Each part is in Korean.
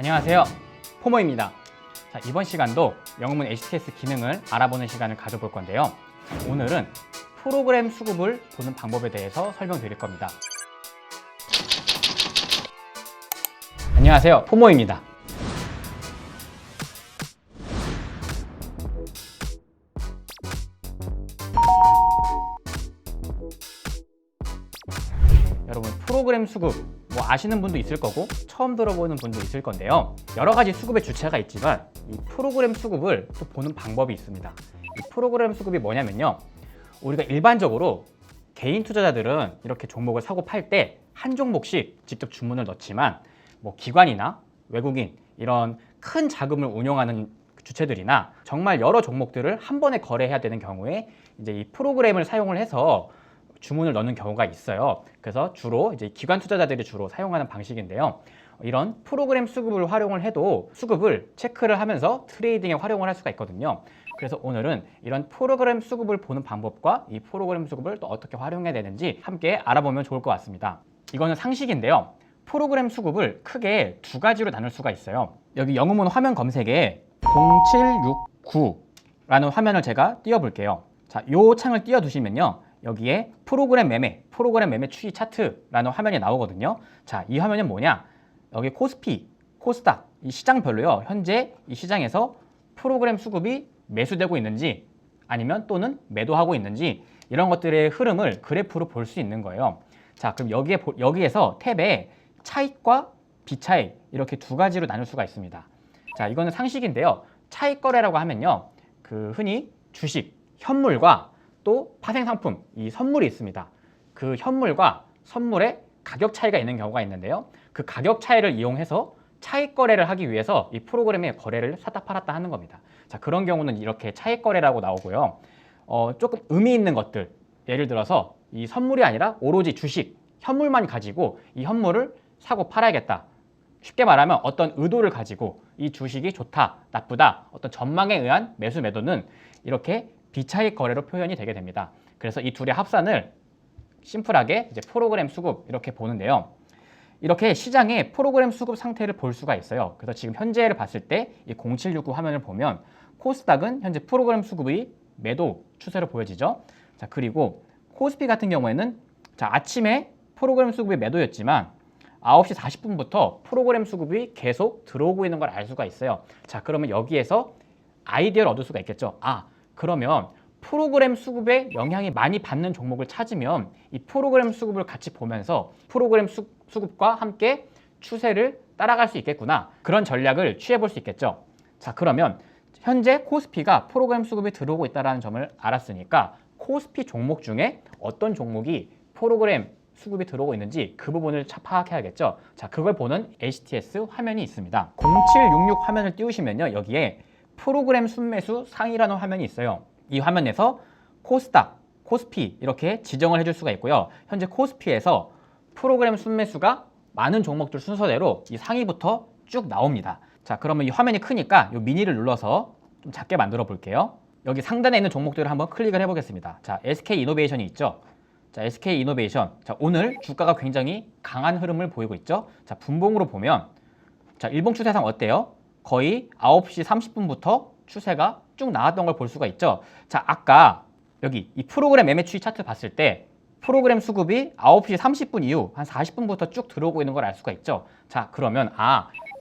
안녕하세요, 포모입니다. 자, 이번 시간도 영문 HTS 기능을 알아보는 시간을 가져볼 건데요. 오늘은 프로그램 수급을 보는 방법에 대해서 설명드릴 겁니다. 안녕하세요, 포모입니다. 여러분, 프로그램 수급 뭐 아시는 분도 있을 거고 처음 들어보는 분도 있을 건데요. 여러 가지 수급의 주체가 있지만 이 프로그램 수급을 또 보는 방법이 있습니다. 이 프로그램 수급이 뭐냐면요, 우리가 일반적으로 개인 투자자들은 이렇게 종목을 사고 팔 때 한 종목씩 직접 주문을 넣지만 뭐 기관이나 외국인 이런 큰 자금을 운용하는 주체들이나 정말 여러 종목들을 한 번에 거래해야 되는 경우에 이제 이 프로그램을 사용을 해서 주문을 넣는 경우가 있어요. 그래서 주로 이제 기관 투자자들이 주로 사용하는 방식인데요. 이런 프로그램 수급을 활용을 해도 수급을 체크를 하면서 트레이딩에 활용을 할 수가 있거든요. 그래서 오늘은 이런 프로그램 수급을 보는 방법과 이 프로그램 수급을 또 어떻게 활용해야 되는지 함께 알아보면 좋을 것 같습니다. 이거는 상식인데요. 프로그램 수급을 크게 두 가지로 나눌 수가 있어요. 여기 영어문 화면 검색에 0769라는 화면을 제가 띄워볼게요. 자, 요 창을 띄워두시면요, 여기에 프로그램 매매 추이 차트라는 화면이 나오거든요. 자, 이 화면은 뭐냐? 여기 코스피, 코스닥, 이 시장별로요, 현재 이 시장에서 프로그램 수급이 매수되고 있는지 아니면 또는 매도하고 있는지 이런 것들의 흐름을 그래프로 볼 수 있는 거예요. 자, 그럼 여기에서 탭에 차익과 비차익 이렇게 두 가지로 나눌 수가 있습니다. 자, 이거는 상식인데요. 차익 거래라고 하면요, 흔히 주식, 현물과 또 파생상품, 이 선물이 있습니다. 그 현물과 선물의 가격 차이가 있는 경우가 있는데요. 그 가격 차이를 이용해서 차익 거래를 하기 위해서 이 프로그램의 거래를 샀다 팔았다 하는 겁니다. 자, 그런 경우는 이렇게 차익 거래라고 나오고요. 조금 의미 있는 것들, 예를 들어서 이 선물이 아니라 오로지 주식, 현물만 가지고 이 현물을 사고 팔아야겠다. 쉽게 말하면 어떤 의도를 가지고 이 주식이 좋다, 나쁘다, 어떤 전망에 의한 매수 매도는 이렇게 비차익 거래로 표현이 되게 됩니다. 그래서 이 둘의 합산을 심플하게 이제 프로그램 수급 이렇게 보는데요. 이렇게 시장의 프로그램 수급 상태를 볼 수가 있어요. 그래서 지금 현재를 봤을 때 이 0769 화면을 보면 코스닥은 현재 프로그램 수급이 매도 추세로 보여지죠. 자, 그리고 코스피 같은 경우에는 자, 아침에 프로그램 수급이 매도였지만 9시 40분부터 프로그램 수급이 계속 들어오고 있는 걸 알 수가 있어요. 자, 그러면 여기에서 아이디어를 얻을 수가 있겠죠. 그러면 프로그램 수급에 영향이 많이 받는 종목을 찾으면 이 프로그램 수급을 같이 보면서 프로그램 수급과 함께 추세를 따라갈 수 있겠구나. 그런 전략을 취해볼 수 있겠죠. 자, 그러면 현재 코스피가 프로그램 수급이 들어오고 있다는 점을 알았으니까 코스피 종목 중에 어떤 종목이 프로그램 수급이 들어오고 있는지 그 부분을 파악해야겠죠. 자, 그걸 보는 HTS 화면이 있습니다. 0766 화면을 띄우시면요, 여기에 프로그램 순매수 상위라는 화면이 있어요. 이 화면에서 코스닥, 코스피 이렇게 지정을 해줄 수가 있고요. 현재 코스피에서 프로그램 순매수가 많은 종목들 순서대로 이 상위부터 쭉 나옵니다. 자, 그러면 이 화면이 크니까 이 미니를 눌러서 좀 작게 만들어 볼게요. 여기 상단에 있는 종목들을 한번 클릭을 해보겠습니다. 자, SK이노베이션이 있죠. 자, SK이노베이션. 자, 오늘 주가가 굉장히 강한 흐름을 보이고 있죠. 자, 분봉으로 보면 자, 일봉 추세상 어때요? 거의 9시 30분부터 추세가 쭉 나왔던 걸 볼 수가 있죠. 자, 아까 여기 이 프로그램 매매 추이 차트 봤을 때 프로그램 수급이 9시 30분 이후 한 40분부터 쭉 들어오고 있는 걸 알 수가 있죠. 자, 그러면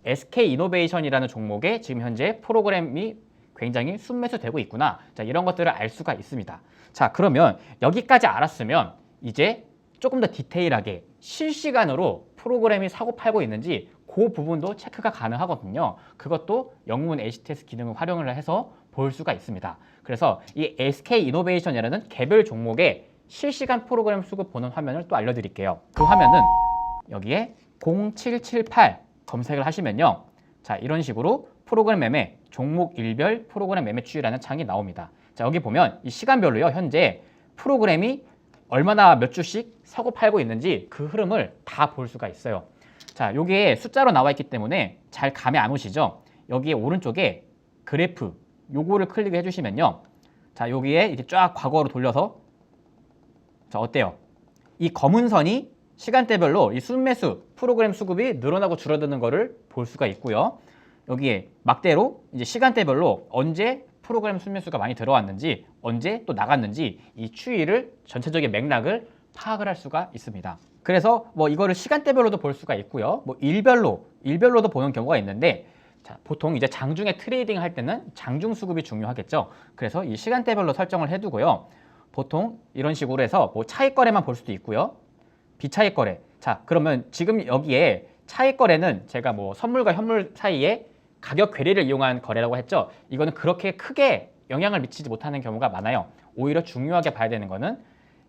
SK이노베이션이라는 종목에 지금 현재 프로그램이 굉장히 순매수되고 있구나. 자, 이런 것들을 알 수가 있습니다. 자, 그러면 여기까지 알았으면 이제 조금 더 디테일하게 실시간으로 프로그램이 사고 팔고 있는지 그 부분도 체크가 가능하거든요. 그것도 영문 HTS 기능을 활용을 해서 볼 수가 있습니다. 그래서 이 SK이노베이션이라는 개별 종목의 실시간 프로그램 수급 보는 화면을 또 알려드릴게요. 그 화면은 여기에 0778 검색을 하시면요, 자, 이런 식으로 프로그램 매매, 종목 일별 프로그램 매매 추이라는 창이 나옵니다. 자, 여기 보면 이 시간별로요, 현재 프로그램이 얼마나 몇 주씩 사고 팔고 있는지 그 흐름을 다 볼 수가 있어요. 자, 여기에 숫자로 나와 있기 때문에 잘 감이 안 오시죠? 여기에 오른쪽에 그래프 요거를 클릭해 주시면요, 자, 여기에 이렇게 쫙 과거로 돌려서 자, 어때요? 이 검은 선이 시간대별로 이 순매수 프로그램 수급이 늘어나고 줄어드는 거를 볼 수가 있고요. 여기에 막대로 이제 시간대별로 언제 프로그램 순매수가 많이 들어왔는지 언제 또 나갔는지 이 추이를 전체적인 맥락을 파악을 할 수가 있습니다. 그래서 뭐 이거를 시간대별로도 볼 수가 있고요. 뭐 일별로도 보는 경우가 있는데 자, 보통 이제 장중에 트레이딩 할 때는 장중 수급이 중요하겠죠. 그래서 이 시간대별로 설정을 해두고요. 보통 이런 식으로 해서 뭐 차익 거래만 볼 수도 있고요. 비차익 거래. 자, 그러면 지금 여기에 차익 거래는 제가 뭐 선물과 현물 사이에 가격 괴리를 이용한 거래라고 했죠. 이거는 그렇게 크게 영향을 미치지 못하는 경우가 많아요. 오히려 중요하게 봐야 되는 거는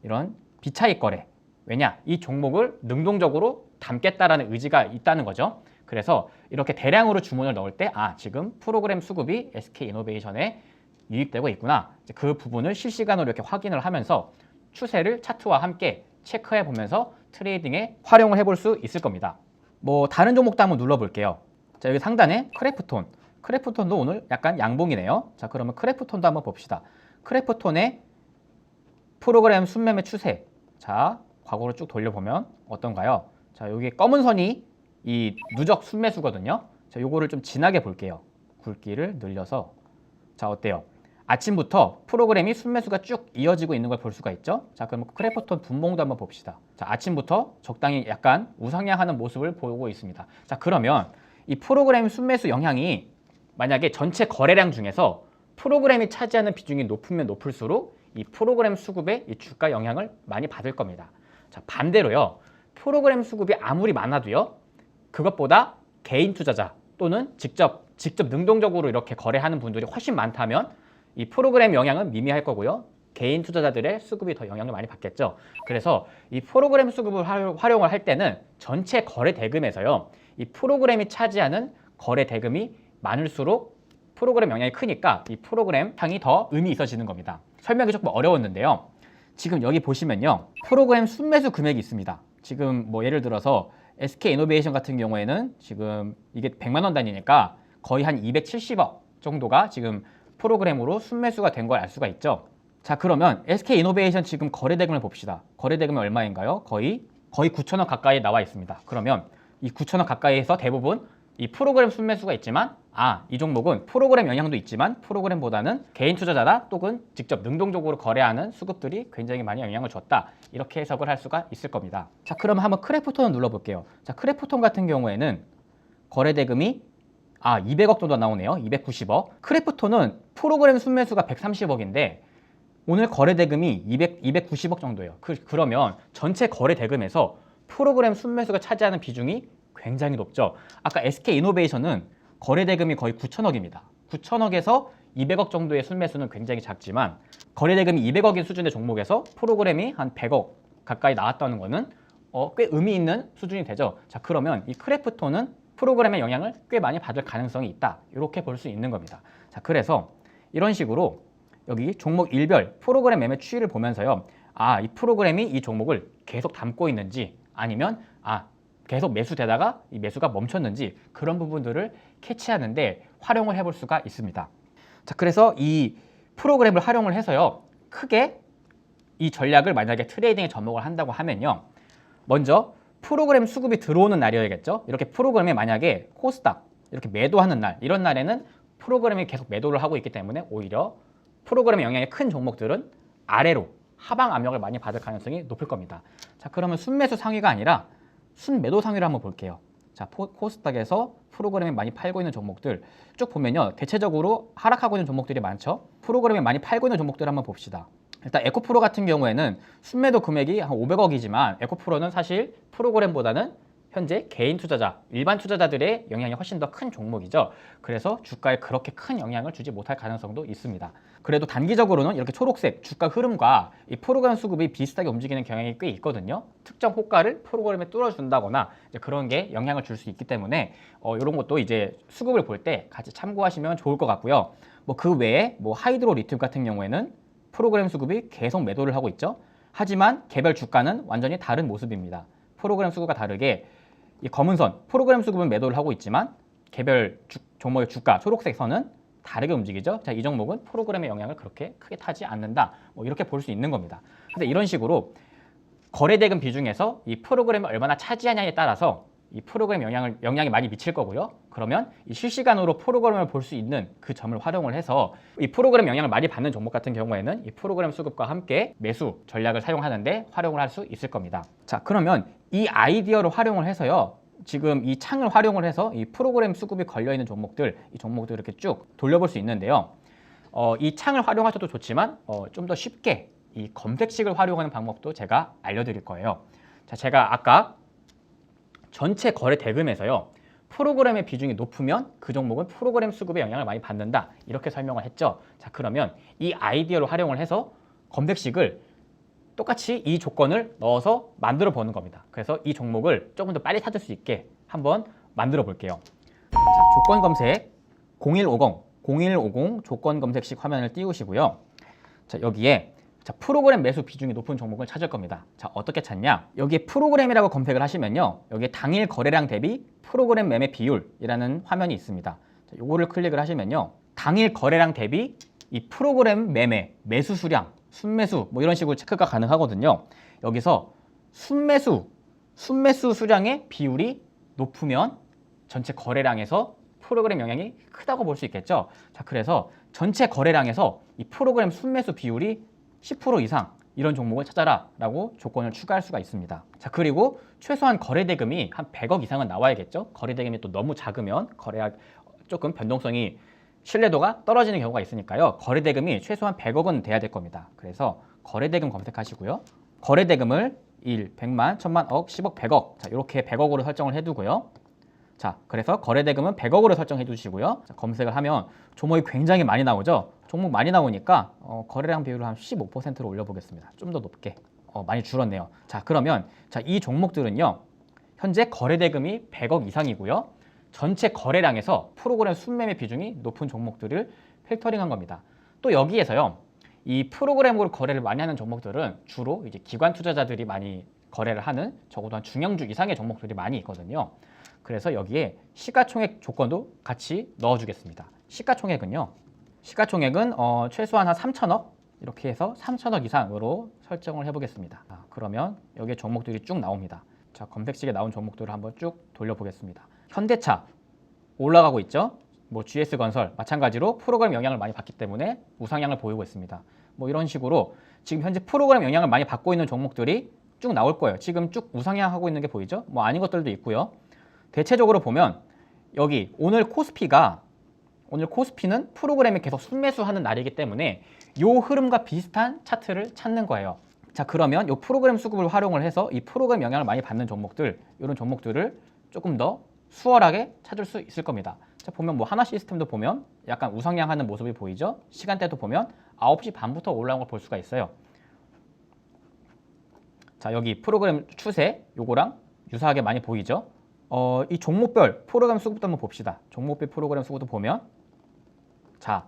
이런 비차익 거래. 왜냐? 이 종목을 능동적으로 담겠다라는 의지가 있다는 거죠. 그래서 이렇게 대량으로 주문을 넣을 때 지금 프로그램 수급이 SK이노베이션에 유입되고 있구나. 그 부분을 실시간으로 이렇게 확인을 하면서 추세를 차트와 함께 체크해 보면서 트레이딩에 활용을 해볼 수 있을 겁니다. 뭐 다른 종목도 한번 눌러볼게요. 자, 여기 상단에 크래프톤도 오늘 약간 양봉이네요. 자, 그러면 크래프톤도 한번 봅시다. 크래프톤의 프로그램 순매매 추세. 자, 과거로 쭉 돌려보면 어떤가요? 자, 여기 검은 선이 이 누적 순매수거든요. 자, 요거를 좀 진하게 볼게요. 굵기를 늘려서. 자, 어때요? 아침부터 프로그램이 순매수가 쭉 이어지고 있는 걸 볼 수가 있죠. 자, 그럼 크래프톤 분봉도 한번 봅시다. 자, 아침부터 적당히 약간 우상향하는 모습을 보이고 있습니다. 자, 그러면 이 프로그램 순매수 영향이 만약에 전체 거래량 중에서 프로그램이 차지하는 비중이 높으면 높을수록 이 프로그램 수급의 이 주가 영향을 많이 받을 겁니다. 자, 반대로요. 프로그램 수급이 아무리 많아도요. 그것보다 개인 투자자 또는 직접 능동적으로 이렇게 거래하는 분들이 훨씬 많다면 이 프로그램 영향은 미미할 거고요. 개인 투자자들의 수급이 더 영향을 많이 받겠죠. 그래서 이 프로그램 수급을 활용을 할 때는 전체 거래 대금에서요. 이 프로그램이 차지하는 거래 대금이 많을수록 프로그램 영향이 크니까 이 프로그램 향이 더 의미 있어지는 겁니다. 설명이 조금 어려웠는데요. 지금 여기 보시면요. 프로그램 순매수 금액이 있습니다. 지금 뭐 예를 들어서 SK이노베이션 같은 경우에는 지금 이게 100만 원 단위니까 거의 한 270억 정도가 지금 프로그램으로 순매수가 된 걸 알 수가 있죠. 자, 그러면 SK이노베이션 지금 거래 대금을 봅시다. 거래 대금이 얼마인가요? 거의 9천억 가까이 나와 있습니다. 그러면 이 9천억 가까이에서 대부분 이 프로그램 순매수가 있지만 이 종목은 프로그램 영향도 있지만 프로그램보다는 개인 투자자나 또는 직접 능동적으로 거래하는 수급들이 굉장히 많이 영향을 줬다. 이렇게 해석을 할 수가 있을 겁니다. 자, 그러면 한번 크래프톤을 눌러볼게요. 자, 크래프톤 같은 경우에는 거래 대금이 200억 정도 나오네요. 290억. 크래프톤은 프로그램 순매수가 130억인데 오늘 거래 대금이 290억 정도예요. 그러면 전체 거래 대금에서 프로그램 순매수가 차지하는 비중이 굉장히 높죠. 아까 SK이노베이션은 거래 대금이 거의 9천억입니다. 9천억에서 200억 정도의 순매수는 굉장히 작지만 거래 대금이 200억인 수준의 종목에서 프로그램이 한 100억 가까이 나왔다는 거는 꽤 의미 있는 수준이 되죠. 자, 그러면 이 크래프톤은 프로그램의 영향을 꽤 많이 받을 가능성이 있다. 이렇게 볼 수 있는 겁니다. 자, 그래서 이런 식으로 여기 종목 일별 프로그램 매매 추이를 보면서요. 이 프로그램이 이 종목을 계속 담고 있는지 아니면 계속 매수되다가 이 매수가 멈췄는지 그런 부분들을 캐치하는데 활용을 해볼 수가 있습니다. 자, 그래서 이 프로그램을 활용을 해서요. 크게 이 전략을 만약에 트레이딩에 접목을 한다고 하면요. 먼저 프로그램 수급이 들어오는 날이어야겠죠. 이렇게 프로그램에 만약에 코스닥 이렇게 매도하는 날, 이런 날에는 프로그램이 계속 매도를 하고 있기 때문에 오히려 프로그램의 영향이 큰 종목들은 아래로 하방 압력을 많이 받을 가능성이 높을 겁니다. 자, 그러면 순매수 상위가 아니라 순매도 상위를 한번 볼게요. 자, 코스닥에서 프로그램에 많이 팔고 있는 종목들 쭉 보면요. 대체적으로 하락하고 있는 종목들이 많죠. 프로그램에 많이 팔고 있는 종목들 한번 봅시다. 일단 에코프로 같은 경우에는 순매도 금액이 한 500억이지만 에코프로는 사실 프로그램보다는 현재 개인 투자자, 일반 투자자들의 영향이 훨씬 더 큰 종목이죠. 그래서 주가에 그렇게 큰 영향을 주지 못할 가능성도 있습니다. 그래도 단기적으로는 이렇게 초록색 주가 흐름과 이 프로그램 수급이 비슷하게 움직이는 경향이 꽤 있거든요. 특정 호가를 프로그램에 뚫어준다거나 이제 그런 게 영향을 줄 수 있기 때문에 이런 것도 이제 수급을 볼 때 같이 참고하시면 좋을 것 같고요. 뭐 그 외에 뭐 하이드로 리튬 같은 경우에는 프로그램 수급이 계속 매도를 하고 있죠. 하지만 개별 주가는 완전히 다른 모습입니다. 프로그램 수급과 다르게 이 검은 선, 프로그램 수급은 매도를 하고 있지만 개별 종목의 주가, 초록색 선은 다르게 움직이죠. 자, 이 종목은 프로그램의 영향을 그렇게 크게 타지 않는다. 뭐 이렇게 볼 수 있는 겁니다. 근데 이런 식으로 거래대금 비중에서 이 프로그램을 얼마나 차지하냐에 따라서 이 프로그램 영향이 많이 미칠 거고요. 그러면 이 실시간으로 프로그램을 볼 수 있는 그 점을 활용을 해서 이 프로그램 영향을 많이 받는 종목 같은 경우에는 이 프로그램 수급과 함께 매수 전략을 사용하는데 활용을 할 수 있을 겁니다. 자, 그러면 이 아이디어를 활용을 해서요. 지금 이 창을 활용을 해서 이 프로그램 수급이 걸려있는 종목들, 이 종목들 이렇게 쭉 돌려볼 수 있는데요. 이 창을 활용하셔도 좋지만 좀 더 쉽게 이 검색식을 활용하는 방법도 제가 알려드릴 거예요. 자, 제가 아까 전체 거래 대금에서요. 프로그램의 비중이 높으면 그 종목은 프로그램 수급에 영향을 많이 받는다. 이렇게 설명을 했죠. 자, 그러면 이 아이디어를 활용을 해서 검색식을 똑같이 이 조건을 넣어서 만들어 보는 겁니다. 그래서 이 종목을 조금 더 빨리 찾을 수 있게 한번 만들어 볼게요. 자, 조건 검색 0150 조건 검색식 화면을 띄우시고요. 자, 여기에 프로그램 매수 비중이 높은 종목을 찾을 겁니다. 자, 어떻게 찾냐? 여기에 프로그램이라고 검색을 하시면요. 여기에 당일 거래량 대비 프로그램 매매 비율이라는 화면이 있습니다. 자, 요거를 클릭을 하시면요. 당일 거래량 대비 이 프로그램 매매, 매수 수량, 순매수 뭐 이런 식으로 체크가 가능하거든요. 여기서 순매수 수량의 비율이 높으면 전체 거래량에서 프로그램 영향이 크다고 볼 수 있겠죠. 자, 그래서 전체 거래량에서 이 프로그램 순매수 비율이 10% 이상 이런 종목을 찾아라 라고 조건을 추가할 수가 있습니다. 자, 그리고 최소한 거래대금이 한 100억 이상은 나와야겠죠. 거래대금이 또 너무 작으면 거래가 조금 변동성이 신뢰도가 떨어지는 경우가 있으니까요. 거래대금이 최소한 100억은 돼야 될 겁니다. 그래서 거래대금 검색하시고요. 거래대금을 1, 100만, 1000만, 억, 10억, 100억 자, 이렇게 100억으로 설정을 해두고요. 자, 그래서 거래대금은 100억으로 설정해 주시고요. 자, 검색을 하면 종목이 굉장히 많이 나오죠. 종목 많이 나오니까 거래량 비율을 한 15%로 올려보겠습니다. 좀 더 높게. 많이 줄었네요. 자, 그러면 이 종목들은요. 현재 거래대금이 100억 이상이고요. 전체 거래량에서 프로그램 순매매 비중이 높은 종목들을 필터링한 겁니다. 또 여기에서요. 이 프로그램으로 거래를 많이 하는 종목들은 주로 이제 기관 투자자들이 많이 거래를 하는 적어도 한 중형주 이상의 종목들이 많이 있거든요. 그래서 여기에 시가총액 조건도 같이 넣어주겠습니다. 시가총액은 최소한 한 3천억 이렇게 해서 3천억 이상으로 설정을 해보겠습니다. 그러면 여기에 종목들이 쭉 나옵니다. 자, 검색식에 나온 종목들을 한번 쭉 돌려보겠습니다. 현대차 올라가고 있죠. 뭐 GS건설 마찬가지로 프로그램 영향을 많이 받기 때문에 우상향을 보이고 있습니다. 뭐 이런 식으로 지금 현재 프로그램 영향을 많이 받고 있는 종목들이 쭉 나올 거예요. 지금 쭉 우상향하고 있는 게 보이죠? 뭐 아닌 것들도 있고요. 대체적으로 보면 여기 오늘 코스피는 프로그램이 계속 순매수하는 날이기 때문에 이 흐름과 비슷한 차트를 찾는 거예요. 자, 그러면 이 프로그램 수급을 활용을 해서 이 프로그램 영향을 많이 받는 종목들, 이런 종목들을 조금 더 수월하게 찾을 수 있을 겁니다. 자, 보면 뭐 하나 시스템도 보면 약간 우상향하는 모습이 보이죠? 시간대도 보면 9시 반부터 올라온 걸 볼 수가 있어요. 자, 여기 프로그램 추세 요거랑 유사하게 많이 보이죠? 이 종목별 프로그램 수급도 한번 봅시다. 종목별 프로그램 수급도 보면 자,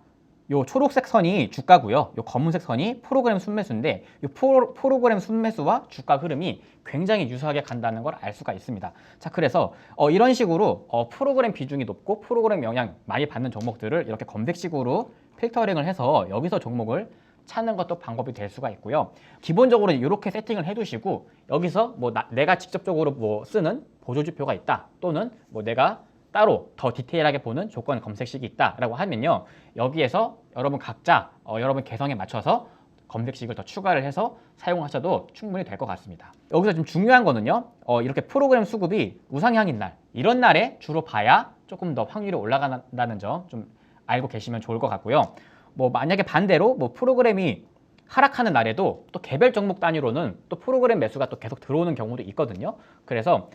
요 초록색 선이 주가고요. 요 검은색 선이 프로그램 순매수인데 요 프로그램 순매수와 주가 흐름이 굉장히 유사하게 간다는 걸 알 수가 있습니다. 자, 그래서 이런 식으로 프로그램 비중이 높고 프로그램 영향 많이 받는 종목들을 이렇게 검색식으로 필터링을 해서 여기서 종목을 찾는 것도 방법이 될 수가 있고요. 기본적으로 이렇게 세팅을 해두시고 여기서 뭐 내가 직접적으로 뭐 쓰는 보조지표가 있다 또는 뭐 내가 따로 더 디테일하게 보는 조건 검색식이 있다라고 하면요. 여기에서 여러분 각자 여러분 개성에 맞춰서 검색식을 더 추가를 해서 사용하셔도 충분히 될 것 같습니다. 여기서 좀 중요한 거는요. 이렇게 프로그램 수급이 우상향인 날 이런 날에 주로 봐야 조금 더 확률이 올라간다는 점 좀 알고 계시면 좋을 것 같고요. 뭐 만약에 반대로 뭐 프로그램이 하락하는 날에도 또 개별 종목 단위로는 또 프로그램 매수가 또 계속 들어오는 경우도 있거든요. 그래서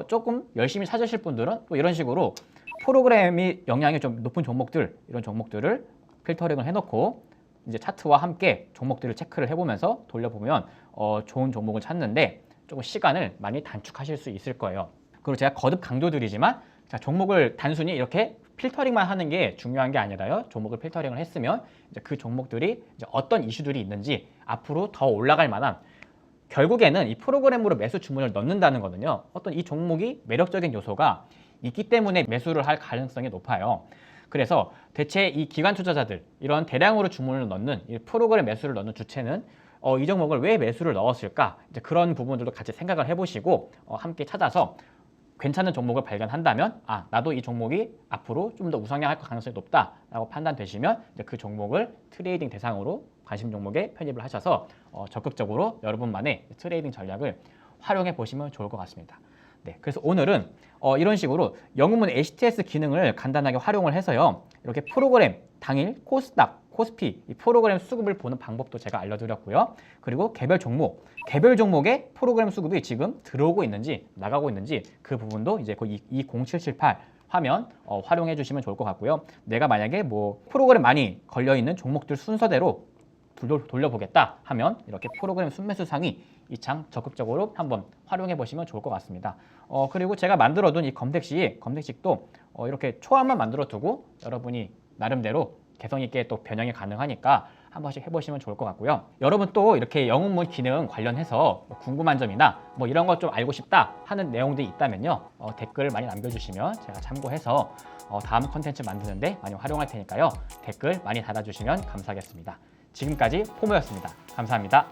조금 열심히 찾으실 분들은 또 이런 식으로 프로그램이 영향이 좀 높은 종목들 이런 종목들을 필터링을 해놓고 이제 차트와 함께 종목들을 체크를 해보면서 돌려보면 좋은 종목을 찾는데 조금 시간을 많이 단축하실 수 있을 거예요. 그리고 제가 거듭 강조드리지만 자, 종목을 단순히 이렇게 필터링만 하는 게 중요한 게 아니라요. 종목을 필터링을 했으면 이제 그 종목들이 이제 어떤 이슈들이 있는지 앞으로 더 올라갈 만한 결국에는 이 프로그램으로 매수 주문을 넣는다는 거는요. 어떤 이 종목이 매력적인 요소가 있기 때문에 매수를 할 가능성이 높아요. 그래서 대체 이 기관 투자자들 이런 대량으로 주문을 넣는 이 프로그램 매수를 넣는 주체는 이 종목을 왜 매수를 넣었을까? 이제 그런 부분들도 같이 생각을 해보시고 함께 찾아서 괜찮은 종목을 발견한다면 나도 이 종목이 앞으로 좀 더 우상향할 가능성이 높다라고 판단되시면 이제 그 종목을 트레이딩 대상으로 관심 종목에 편입을 하셔서 적극적으로 여러분만의 트레이딩 전략을 활용해 보시면 좋을 것 같습니다. 네, 그래서 오늘은 이런 식으로 영웅문 HTS 기능을 간단하게 활용을 해서요. 이렇게 프로그램 당일 코스닥, 코스피 이 프로그램 수급을 보는 방법도 제가 알려드렸고요. 그리고 개별 종목의 프로그램 수급이 지금 들어오고 있는지 나가고 있는지 그 부분도 이제 그 20778 화면 활용해 주시면 좋을 것 같고요. 내가 만약에 뭐 프로그램 많이 걸려 있는 종목들 순서대로 돌려보겠다 하면 이렇게 프로그램 순매수 상위 이 창 적극적으로 한번 활용해 보시면 좋을 것 같습니다. 그리고 제가 만들어둔 이 검색식도 이렇게 초안만 만들어 두고 여러분이 나름대로 개성 있게 또 변형이 가능하니까 한 번씩 해보시면 좋을 것 같고요. 여러분 또 이렇게 영웅문 기능 관련해서 궁금한 점이나 뭐 이런 것 좀 알고 싶다 하는 내용들이 있다면요. 댓글 많이 남겨주시면 제가 참고해서 다음 컨텐츠 만드는데 많이 활용할 테니까요. 댓글 많이 달아주시면 감사하겠습니다. 지금까지 포모였습니다. 감사합니다.